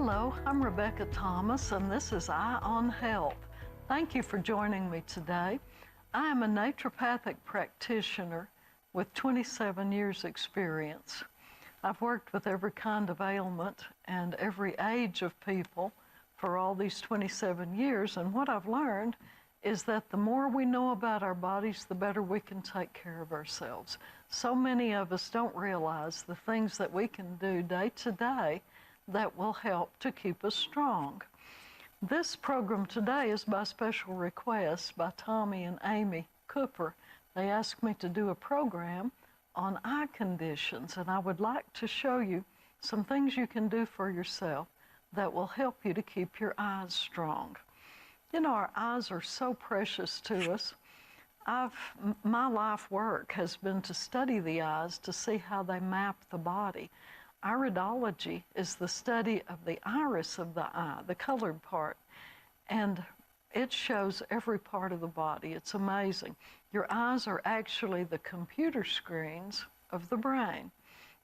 Hello, I'm Rebecca Thomas, and this is Eye on Health. Thank you for joining me today. I am a naturopathic practitioner with 27 years experience. I've worked with every kind of ailment and every age of people for all these 27 years, and what I've learned is that the more we know about our bodies, the better we can take care of ourselves. So many of us don't realize the things that we can do day to day that will help to keep us strong. This program today is by special request by Tommy and Amy Cooper. They asked me to do a program on eye conditions, and I would like to show you some things you can do for yourself that will help you to keep your eyes strong. You know, our eyes are so precious to us. My life work has been to study the eyes to see how they map the body. Iridology is the study of the iris of the eye, the colored part, and it shows every part of the body. It's amazing. Your eyes are actually the computer screens of the brain.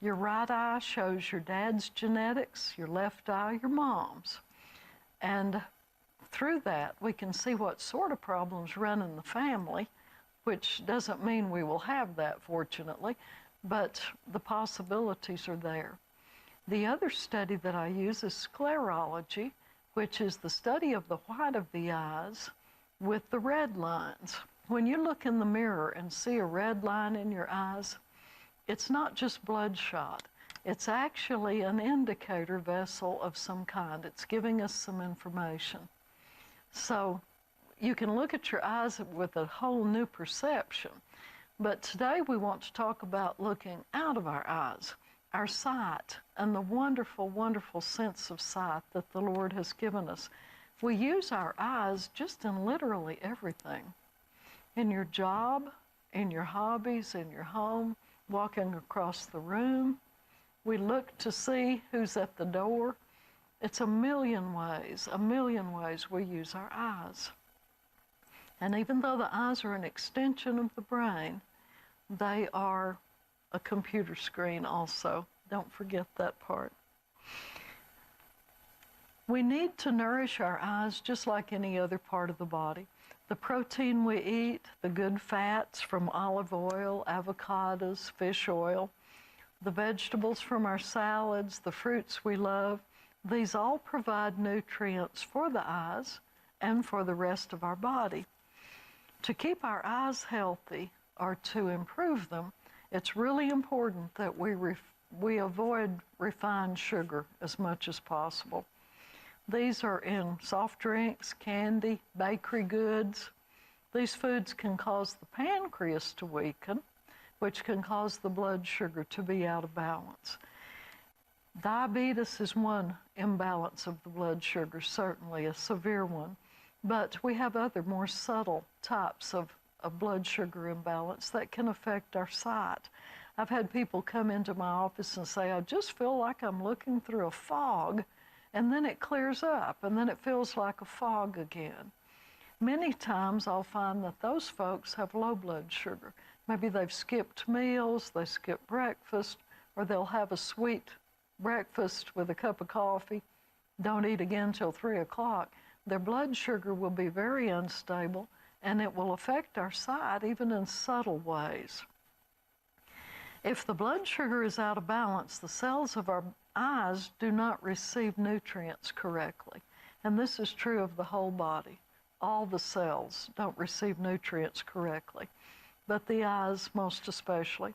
Your right eye shows your dad's genetics, your left eye, your mom's. And through that, we can see what sort of problems run in the family, which doesn't mean we will have that, fortunately, but the possibilities are there. The other study that I use is sclerology, which is the study of the white of the eyes with the red lines. When you look in the mirror and see a red line in your eyes, it's not just bloodshot. It's actually an indicator vessel of some kind. It's giving us some information. So you can look at your eyes with a whole new perception. But today we want to talk about looking out of our eyes, our sight, and the wonderful, wonderful sense of sight that the Lord has given us. We use our eyes just in literally everything. In your job, in your hobbies, in your home, walking across the room. We look to see who's at the door. It's a million ways we use our eyes. And even though the eyes are an extension of the brain, they are a computer screen also. Don't forget that part. We need to nourish our eyes just like any other part of the body. The protein we eat, the good fats from olive oil, avocados, fish oil, the vegetables from our salads, the fruits we love, these all provide nutrients for the eyes and for the rest of our body. To keep our eyes healthy or to improve them, it's really important that we avoid refined sugar as much as possible. These are in soft drinks, candy, bakery goods. These foods can cause the pancreas to weaken, which can cause the blood sugar to be out of balance. Diabetes is one imbalance of the blood sugar, certainly a severe one, but we have other more subtle types of blood sugar imbalance that can affect our sight. I've had people come into my office and say, I just feel like I'm looking through a fog, and then it clears up, and then it feels like a fog again. Many times I'll find that those folks have low blood sugar. Maybe they've skipped meals, they skip breakfast, or they'll have a sweet breakfast with a cup of coffee, don't eat again till 3 o'clock. Their blood sugar will be very unstable, and it will affect our sight even in subtle ways. If the blood sugar is out of balance, the cells of our eyes do not receive nutrients correctly. And this is true of the whole body. All the cells don't receive nutrients correctly, but the eyes most especially.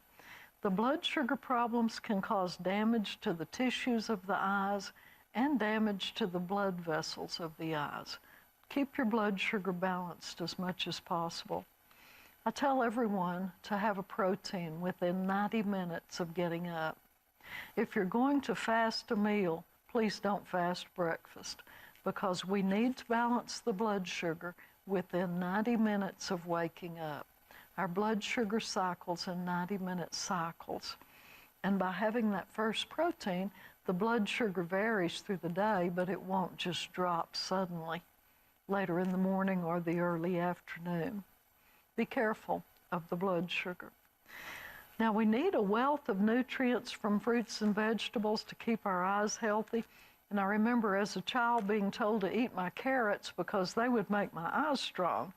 The blood sugar problems can cause damage to the tissues of the eyes and damage to the blood vessels of the eyes. Keep your blood sugar balanced as much as possible. I tell everyone to have a protein within 90 minutes of getting up. If you're going to fast a meal, please don't fast breakfast, because we need to balance the blood sugar within 90 minutes of waking up. Our blood sugar cycles in 90-minute cycles. And by having that first protein, the blood sugar varies through the day, but it won't just drop suddenly later in the morning or the early afternoon. Be careful of the blood sugar. Now, we need a wealth of nutrients from fruits and vegetables to keep our eyes healthy. And I remember as a child being told to eat my carrots because they would make my eyes strong.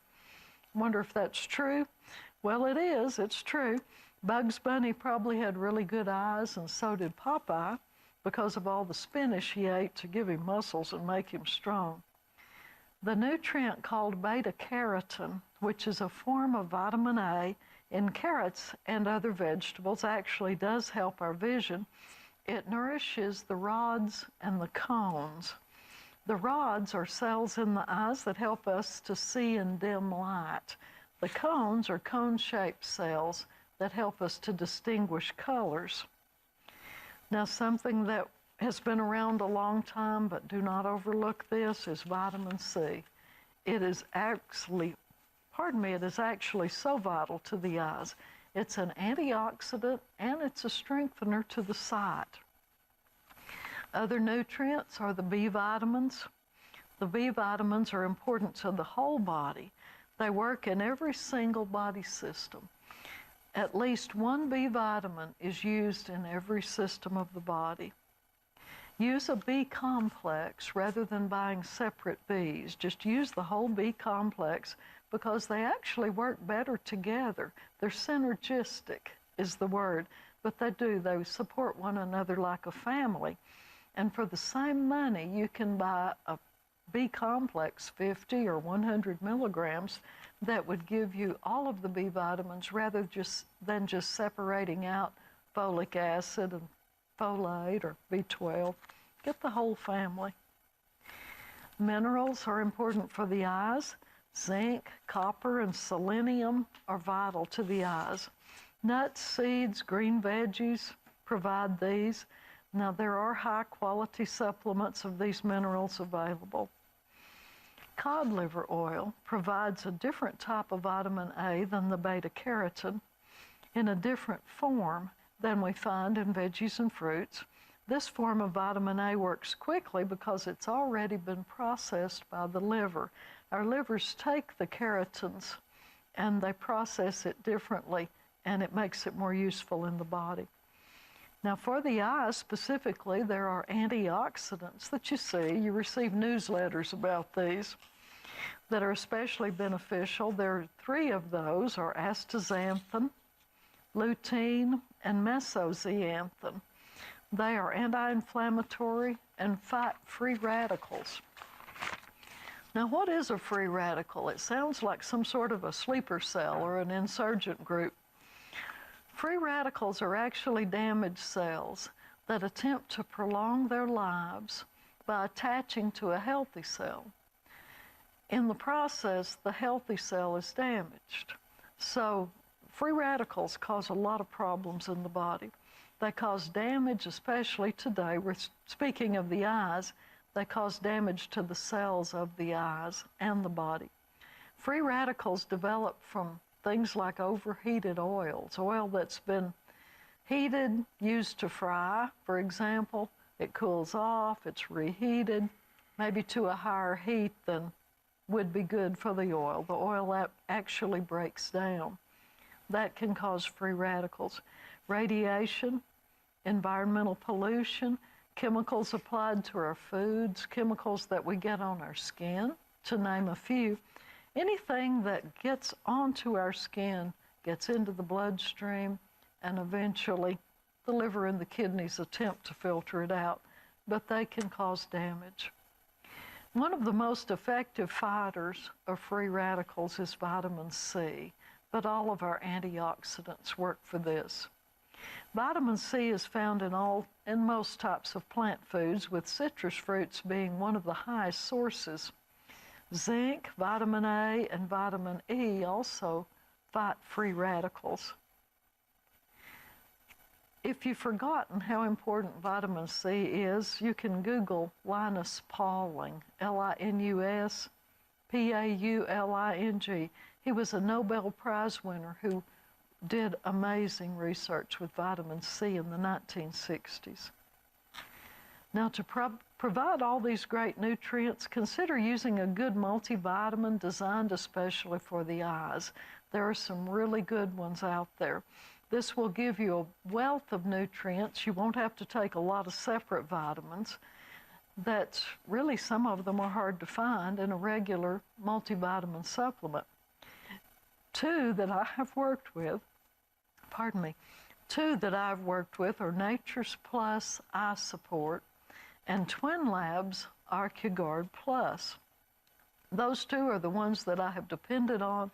Wonder if that's true? Well, it is. It's true. Bugs Bunny probably had really good eyes, and so did Popeye, because of all the spinach he ate to give him muscles and make him strong. The nutrient called beta-carotene, which is a form of vitamin A in carrots and other vegetables, actually does help our vision. It nourishes the rods and the cones. The rods are cells in the eyes that help us to see in dim light. The cones are cone-shaped cells that help us to distinguish colors. Now, something that has been around a long time, but do not overlook this, is vitamin C. It is actually so vital to the eyes. It's an antioxidant and it's a strengthener to the sight. Other nutrients are the B vitamins. The B vitamins are important to the whole body. They work in every single body system. At least one B vitamin is used in every system of the body. Use a B complex rather than buying separate Bs. Just use the whole B complex because they actually work better together. They're synergistic is the word, but they support one another like a family. And for the same money, you can buy a B complex 50 or 100 milligrams that would give you all of the B vitamins rather than just separating out folic acid and folate or B12. Get the whole family. Minerals are important for the eyes. Zinc, copper, and selenium are vital to the eyes. Nuts, seeds, green veggies provide these. Now, there are high-quality supplements of these minerals available. Cod liver oil provides a different type of vitamin A than the beta-carotene in a different form than we find in veggies and fruits. This form of vitamin A works quickly because it's already been processed by the liver. Our livers take the carotenes and they process it differently, and it makes it more useful in the body. Now, for the eyes specifically, there are antioxidants that you see. You receive newsletters about these that are especially beneficial. There are 3 of those are astaxanthin, lutein, and mesoxanthin. They are anti-inflammatory and fight free radicals. Now, what is a free radical? It sounds like some sort of a sleeper cell or an insurgent group. Free radicals are actually damaged cells that attempt to prolong their lives by attaching to a healthy cell. In the process, the healthy cell is damaged. So free radicals cause a lot of problems in the body. They cause damage, especially today. We're speaking of the eyes. They cause damage to the cells of the eyes and the body. Free radicals develop from things like overheated oils, oil that's been heated, used to fry, for example. It cools off, it's reheated, maybe to a higher heat than would be good for the oil. The oil actually breaks down. That can cause free radicals. Radiation, environmental pollution, chemicals applied to our foods, chemicals that we get on our skin, to name a few. Anything that gets onto our skin gets into the bloodstream, and eventually the liver and the kidneys attempt to filter it out, but they can cause damage. One of the most effective fighters of free radicals is vitamin C, but all of our antioxidants work for this. Vitamin C is found in most types of plant foods, with citrus fruits being one of the highest sources. Zinc, vitamin A, and vitamin E also fight free radicals. If you've forgotten how important vitamin C is, you can Google Linus Pauling, Linus Pauling. He was a Nobel Prize winner who did amazing research with vitamin C in the 1960s. Now, to provide all these great nutrients, consider using a good multivitamin designed especially for the eyes. There are some really good ones out there. This will give you a wealth of nutrients. You won't have to take a lot of separate vitamins. that really some of them are hard to find in a regular multivitamin supplement. Two that I have worked with, two that I've worked with are Nature's Plus Eye Support and Twin Labs ArcuGuard Plus. Those two are the ones that I have depended on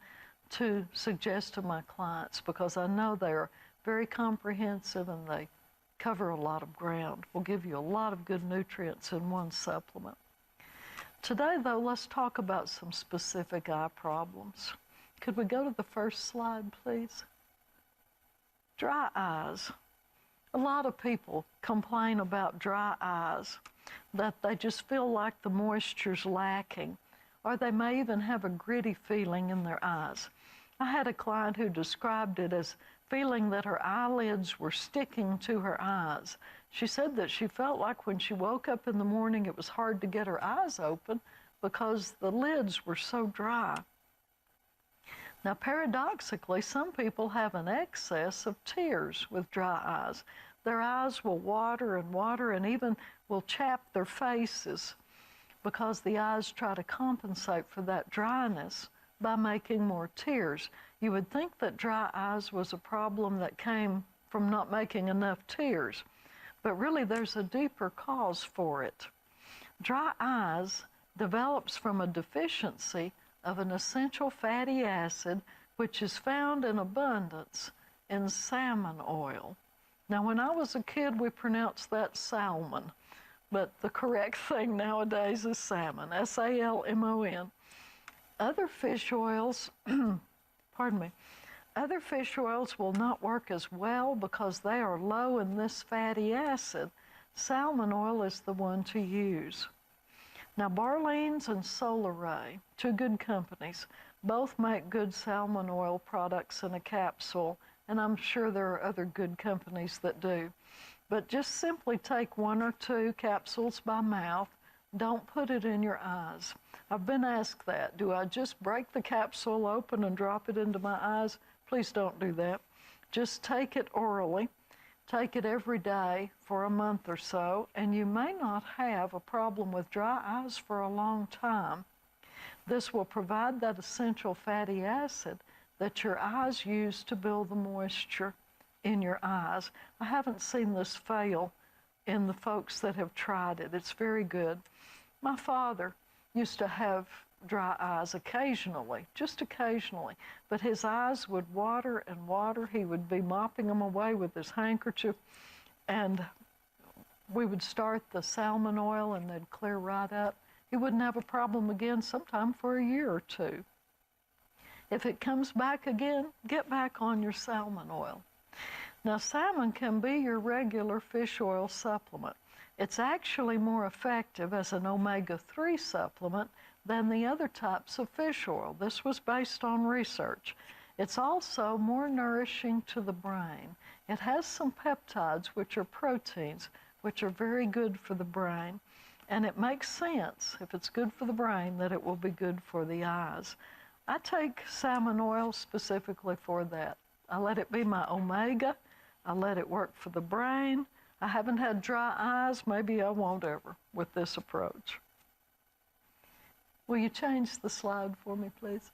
to suggest to my clients because I know they are very comprehensive and they cover a lot of ground, will give you a lot of good nutrients in one supplement. Today, though, let's talk about some specific eye problems. Could we go to the first slide, please? Dry eyes. A lot of people complain about dry eyes, that they just feel like the moisture's lacking, or they may even have a gritty feeling in their eyes. I had a client who described it as feeling that her eyelids were sticking to her eyes. She said that she felt like when she woke up in the morning, it was hard to get her eyes open because the lids were so dry. Now, paradoxically, some people have an excess of tears with dry eyes. Their eyes will water and even will chap their faces because the eyes try to compensate for that dryness by making more tears. You would think that dry eyes was a problem that came from not making enough tears, but really there's a deeper cause for it. Dry eyes develops from a deficiency of an essential fatty acid which is found in abundance in salmon oil. Now, when I was a kid, we pronounced that salmon, but the correct thing nowadays is salmon, S-A-L-M-O-N. Other fish oils, other fish oils will not work as well because they are low in this fatty acid. Salmon oil is the one to use. Now, Barleans and Solaray, two good companies, both make good salmon oil products in a capsule, and I'm sure there are other good companies that do. But just simply take one or two capsules by mouth. Don't put it in your eyes. I've been asked that. Do I just break the capsule open and drop it into my eyes? Please don't do that. Just take it orally. Take it every day for a month or so, and you may not have a problem with dry eyes for a long time. This will provide that essential fatty acid that your eyes use to build the moisture in your eyes. I haven't seen this fail in the folks that have tried it. It's very good. My father used to have dry eyes occasionally, just occasionally, but his eyes would water and water. He would be mopping them away with his handkerchief, and we would start the salmon oil and they'd clear right up. He wouldn't have a problem again sometime for a year or two. If it comes back again, get back on your salmon oil. Now, salmon can be your regular fish oil supplement. It's actually more effective as an omega-3 supplement than the other types of fish oil. This was based on research. It's also more nourishing to the brain. It has some peptides, which are proteins, which are very good for the brain. And it makes sense, if it's good for the brain, that it will be good for the eyes. I take salmon oil specifically for that. I let it be my omega. I let it work for the brain. I haven't had dry eyes. Maybe I won't ever with this approach. Will you change the slide for me, please?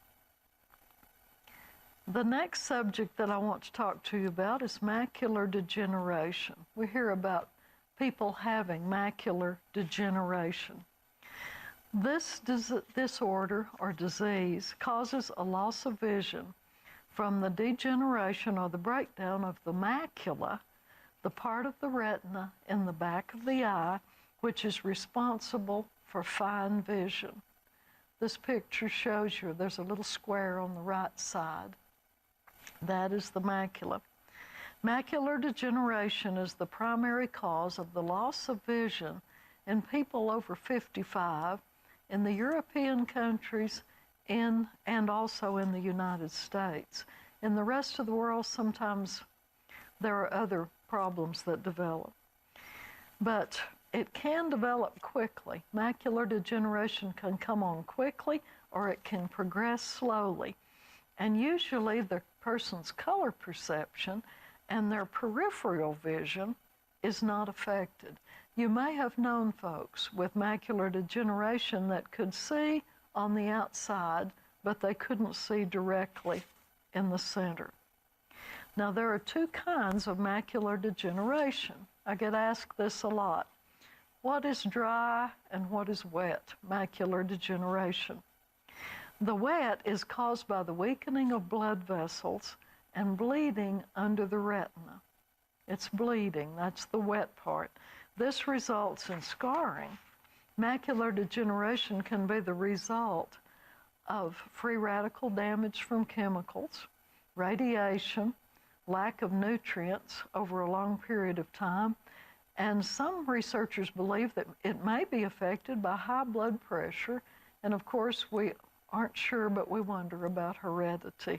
The next subject that I want to talk to you about is macular degeneration. We hear about people having macular degeneration. This disorder or disease causes a loss of vision from the degeneration or the breakdown of the macula, the part of the retina in the back of the eye, which is responsible for fine vision. This picture shows you there's a little square on the right side. That is the macula. Macular degeneration is the primary cause of the loss of vision in people over 55 in the European countries and also in the United States. In the rest of the world, sometimes there are other problems that develop. But it can develop quickly. Macular degeneration can come on quickly or it can progress slowly. And usually the person's color perception and their peripheral vision is not affected. You may have known folks with macular degeneration that could see on the outside, but they couldn't see directly in the center. Now, there are two kinds of macular degeneration. I get asked this a lot. What is dry and what is wet macular degeneration? The wet is caused by the weakening of blood vessels and bleeding under the retina. It's bleeding, that's the wet part. This results in scarring. Macular degeneration can be the result of free radical damage from chemicals, radiation, lack of nutrients over a long period of time, and some researchers believe that it may be affected by high blood pressure, and of course we aren't sure, but we wonder about heredity.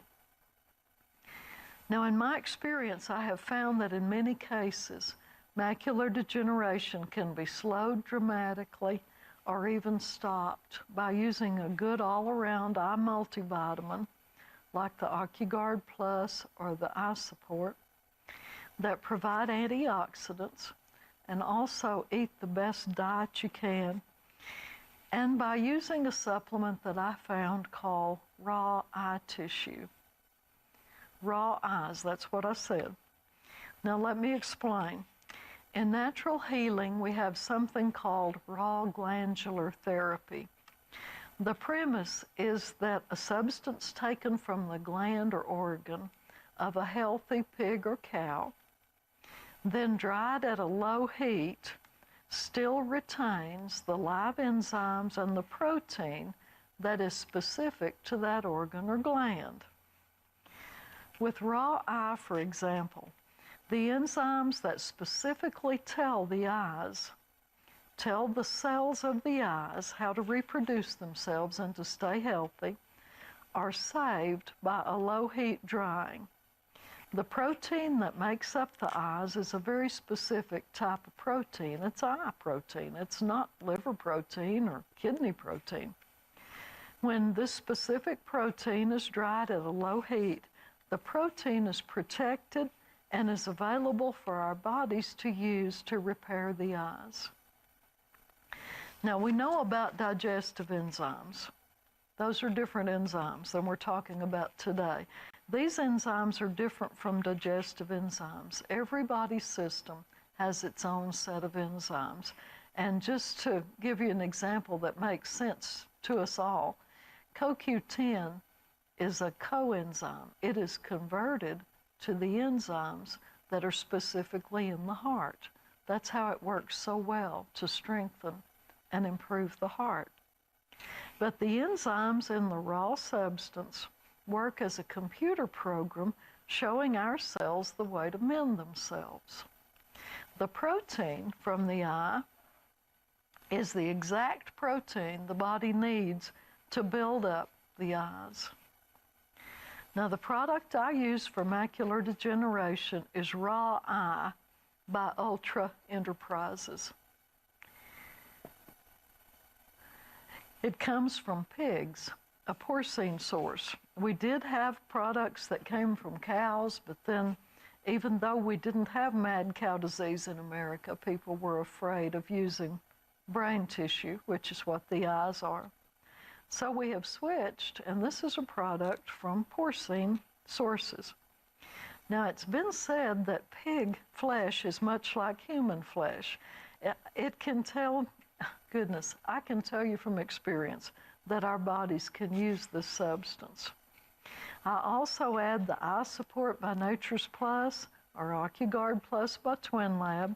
Now, in my experience, I have found that in many cases, macular degeneration can be slowed dramatically or even stopped by using a good all-around eye multivitamin like the OcuGuard Plus or the Eye Support that provide antioxidants, and also eat the best diet you can, and by using a supplement that I found called raw eye tissue. Raw eyes, that's what I said. Now let me explain. In natural healing, we have something called raw glandular therapy. The premise is that a substance taken from the gland or organ of a healthy pig or cow, then dried at a low heat, still retains the live enzymes and the protein that is specific to that organ or gland. With raw eye, for example, the enzymes that specifically tell the eyes, tell the cells of the eyes how to reproduce themselves and to stay healthy, are saved by a low heat drying. The protein that makes up the eyes is a very specific type of protein. It's eye protein. It's not liver protein or kidney protein. When this specific protein is dried at a low heat, the protein is protected and is available for our bodies to use to repair the eyes. Now, we know about digestive enzymes. Those are different enzymes than we're talking about today. These enzymes are different from digestive enzymes. Every body system has its own set of enzymes. And just to give you an example that makes sense to us all, CoQ10 is a coenzyme. It is converted to the enzymes that are specifically in the heart. That's how it works so well to strengthen and improve the heart. But the enzymes in the raw substance work as a computer program showing our cells the way to mend themselves. The protein from the eye is the exact protein the body needs to build up the eyes. Now, the product I use for macular degeneration is Raw Eye by Ultra Enterprises. It comes from pigs, a porcine source. We did have products that came from cows, but then even though we didn't have mad cow disease in America, people were afraid of using brain tissue, which is what the eyes are. So we have switched, and this is a product from porcine sources. Now, it's been said that pig flesh is much like human flesh. It can tell, goodness, I can tell you from experience that our bodies can use this substance. I also add the Eye Support by Nature's Plus or OcuGuard Plus by TwinLab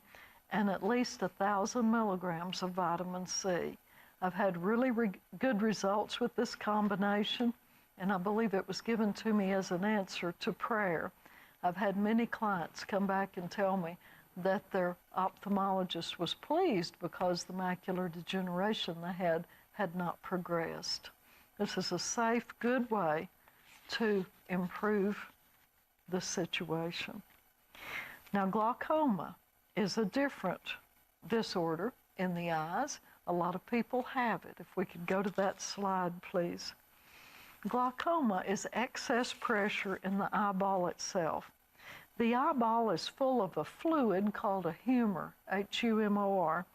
and at least 1,000 milligrams of vitamin C. I've had really good results with this combination, and I believe it was given to me as an answer to prayer. I've had many clients come back and tell me that their ophthalmologist was pleased because the macular degeneration they had not progressed. This is a safe, good way to improve the situation. Now, glaucoma is a different disorder in the eyes. A lot of people have it. If we could go to that slide, please. Glaucoma is excess pressure in the eyeball itself. The eyeball is full of a fluid called a humor, H-U-M-O-R,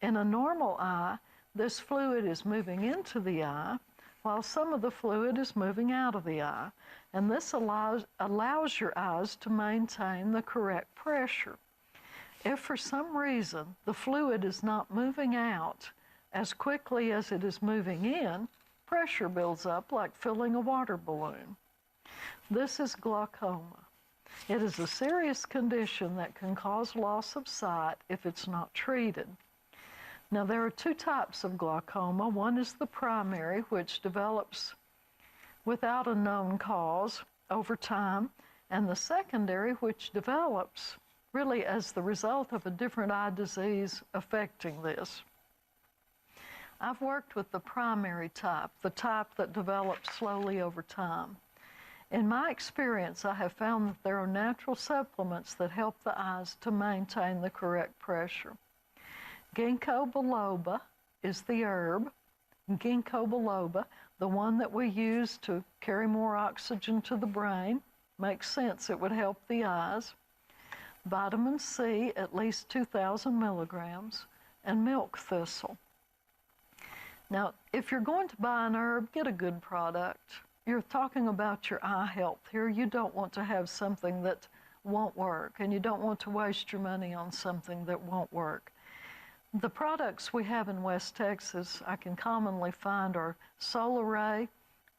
In a normal eye, this fluid is moving into the eye, while some of the fluid is moving out of the eye, and this allows your eyes to maintain the correct pressure. If for some reason the fluid is not moving out as quickly as it is moving in, pressure builds up like filling a water balloon. This is glaucoma. It is a serious condition that can cause loss of sight if it's not treated. Now, there are two types of glaucoma. One is the primary, which develops without a known cause over time, and the secondary, which develops really as the result of a different eye disease affecting this. I've worked with the primary type, the type that develops slowly over time. In my experience, I have found that there are natural supplements that help the eyes to maintain the correct pressure. Ginkgo biloba is the herb. Ginkgo biloba, the one that we use to carry more oxygen to the brain, makes sense it would help the eyes. Vitamin C, at least 2,000 milligrams, and milk thistle. Now, if you're going to buy an herb, get a good product. You're talking about your eye health here. You don't want to have something that won't work, and you don't want to waste your money on something that won't work. The products we have in West Texas I can commonly find are Solaray,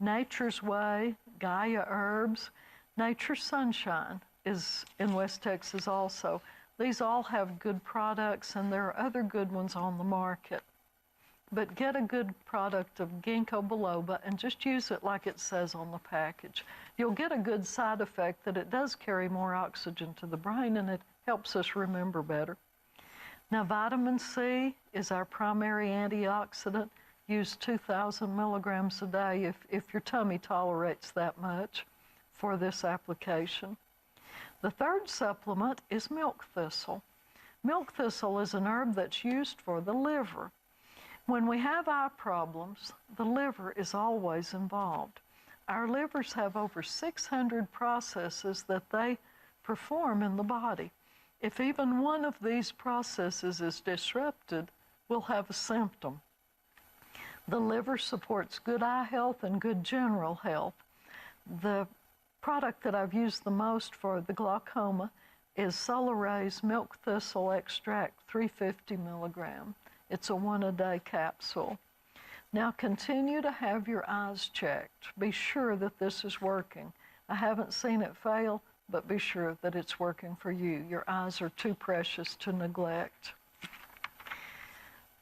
Nature's Way, Gaia Herbs, Nature's Sunshine is in West Texas also. These all have good products, and there are other good ones on the market. But get a good product of Ginkgo biloba and just use it like it says on the package. You'll get a good side effect that it does carry more oxygen to the brain, and it helps us remember better. Now, vitamin C is our primary antioxidant. Use 2,000 milligrams a day if your tummy tolerates that much for this application. The third supplement is milk thistle. Milk thistle is an herb that's used for the liver. When we have eye problems, the liver is always involved. Our livers have over 600 processes that they perform in the body. If even one of these processes is disrupted, we'll have a symptom. The liver supports good eye health and good general health. The product that I've used the most for the glaucoma is Solaray's milk thistle extract, 350 milligram. It's a one-a-day capsule. Now continue to have your eyes checked. Be sure that this is working. I haven't seen it fail, but be sure that it's working for you. Your eyes are too precious to neglect.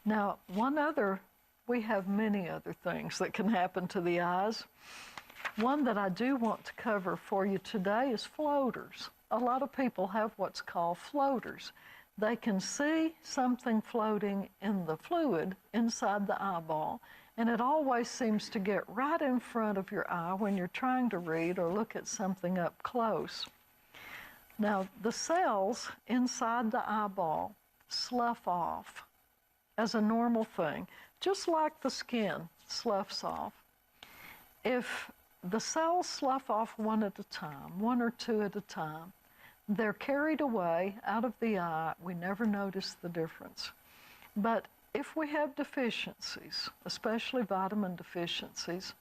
Now, we have many other things that can happen to the eyes. One that I do want to cover for you today is floaters. A lot of people have what's called floaters. They can see something floating in the fluid inside the eyeball, and it always seems to get right in front of your eye when you're trying to read or look at something up close. Now, the cells inside the eyeball slough off as a normal thing, just like the skin sloughs off. If the cells slough off one at a time, one or two at a time, they're carried away out of the eye. We never notice the difference. But if we have deficiencies, especially vitamin deficiencies,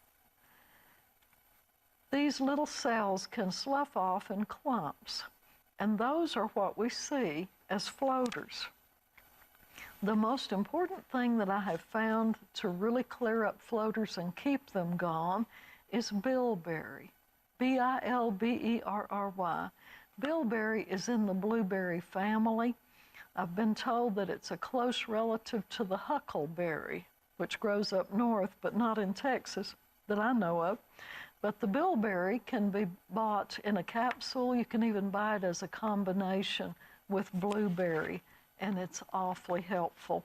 these little cells can slough off in clumps, and those are what we see as floaters. The most important thing that I have found to really clear up floaters and keep them gone is bilberry, B-I-L-B-E-R-R-Y. Bilberry is in the blueberry family. I've been told that it's a close relative to the huckleberry, which grows up north, but not in Texas that I know of. But the bilberry can be bought in a capsule. You can even buy it as a combination with blueberry, and it's awfully helpful.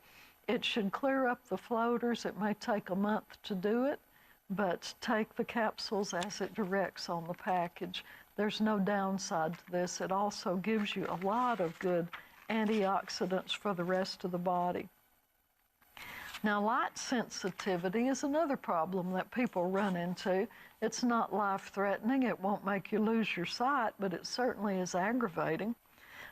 It should clear up the floaters. It may take a month to do it, but take the capsules as it directs on the package. There's no downside to this. It also gives you a lot of good antioxidants for the rest of the body. Now, light sensitivity is another problem that people run into. It's not life-threatening. It won't make you lose your sight, but it certainly is aggravating.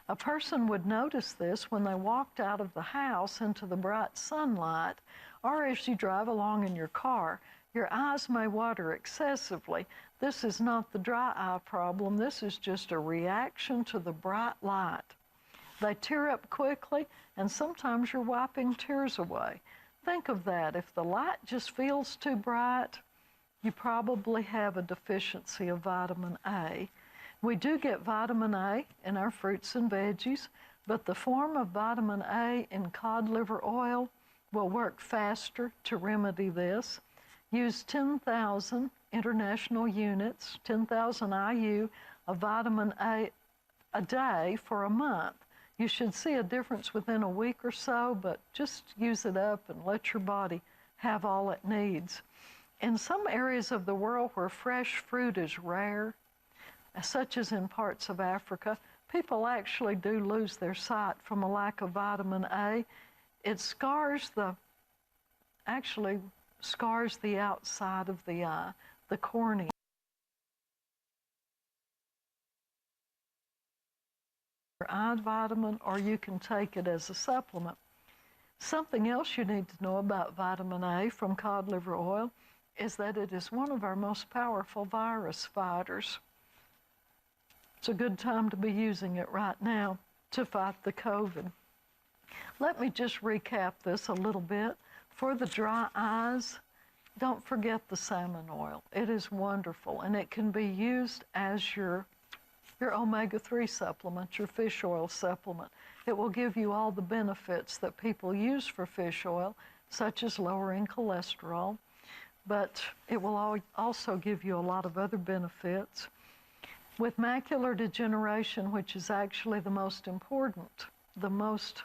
A person would notice this when they walked out of the house into the bright sunlight, or as you drive along in your car. Your eyes may water excessively. This is not the dry eye problem. This is just a reaction to the bright light. They tear up quickly, and sometimes you're wiping tears away. Think of that. If the light just feels too bright, you probably have a deficiency of vitamin A. We do get vitamin A in our fruits and veggies, but the form of vitamin A in cod liver oil will work faster to remedy this. Use 10,000 international units, 10,000 IU of vitamin A a day for a month. You should see a difference within a week or so, but just use it up and let your body have all it needs. In some areas of the world where fresh fruit is rare, such as in parts of Africa, people actually do lose their sight from a lack of vitamin A. It actually scars the outside of the eye, the cornea. Eye vitamin, or you can take it as a supplement. Something else you need to know about vitamin A from cod liver oil is that it is one of our most powerful virus fighters. It's a good time to be using it right now to fight the COVID. Let me just recap this a little bit. For the dry eyes, don't forget the salmon oil. It is wonderful, and it can be used as your omega-3 supplement, your fish oil supplement. It will give you all the benefits that people use for fish oil, such as lowering cholesterol, but it will also give you a lot of other benefits. With macular degeneration, which is actually the most important, the most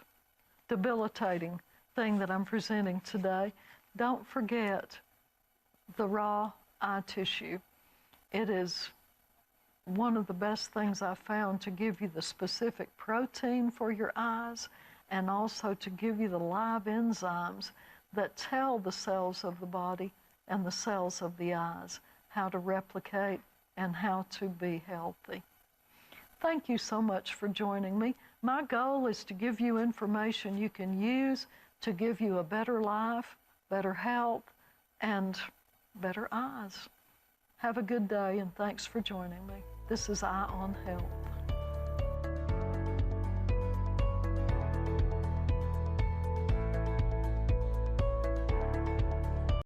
debilitating thing that I'm presenting today, don't forget the raw eye tissue. It is one of the best things I've found to give you the specific protein for your eyes, and also to give you the live enzymes that tell the cells of the body and the cells of the eyes how to replicate and how to be healthy. Thank you so much for joining me. My goal is to give you information you can use to give you a better life, better health, and better eyes. Have a good day, and thanks for joining me. This is Eye on Health.